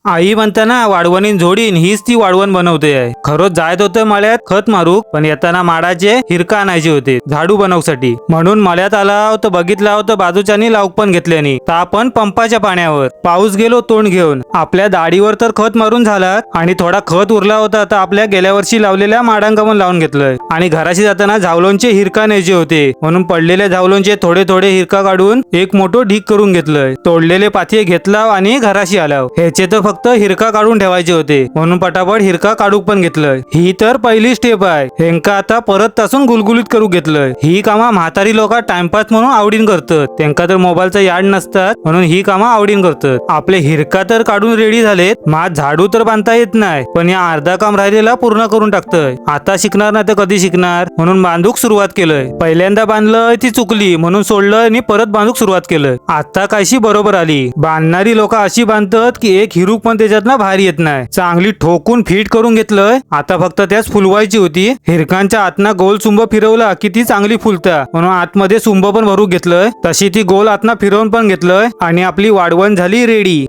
आई म्हणताना वाढवणीन जोडीन हीच ती वाढवण बनवते आहे. खरंच जायत होतं मळ्यात खत मारूक, पण येताना माडाचे हिरका आणायचे होते झाडू बनवसाठी. म्हणून मळ्यात आला तर बघितला होतं बाजूच्यानी लावक पण घेतल्यानी ता पण पंपाच्या पाण्यावर. पाऊस गेलो तोंड घेऊन. आपल्या दाढीवर तर खत मारून झालात आणि थोडा खत उरला होता तर आपल्या गेल्या वर्षी लावलेल्या माडांका पण लावून घेतलंय. आणि घराशी जाताना झावलोंचे हिरका न्यायचे होते, म्हणून पडलेल्या झावलोंचे थोडे थोडे हिरका काढून एक मोठं ढीक करून घेतलंय. तोडलेले पाथिये घेतला आणि घराशी आलाव. ह्याचे तर फक्त हिरका काढून ठेवायचे होते, म्हणून पटापट हिरका काढूक पण घेतलंय. ही तर पहिली स्टेप आहे. हेंका आता परत तासून गुलगुलीत करू घेतलंय. ही कामा म्हातारी लोक टाइमपास म्हणून आवडीन करतात. त्यांका तर मोबाईलचा याड नसतात, म्हणून ही कामा आवडीन करतात. आपले हिरका तर काढून रेडी झालेत, मात झाडू तर बांधता येत नाही, पण या अर्धा काम राहिलेला पूर्ण करून टाकतोय. आता शिकणार नाही तर कधी शिकणार, म्हणून बांधूक सुरुवात केलंय. पहिल्यांदा बांधलंय ती चुकली म्हणून सोडलं आणि परत बांधूक सुरुवात केलंय. आता कायशी बरोबर आली. बांधणारी लोक अशी बांधतात की एक हिरूक पण त्याच्यात ना बाहेर येत नाही. चांगली ठोकून फिट करून घेतलंय. आता फक्त त्याच फुलवायची होती. हिरकांच्या आतना गोल सुंब फिरवला की ती चांगली फुलता, म्हणून आतमध्ये सुंब पण भरू घेतलंय. तशी ती गोल आतना फिरवून पण घेतलंय आणि आपली वाढवण झाली रेडी.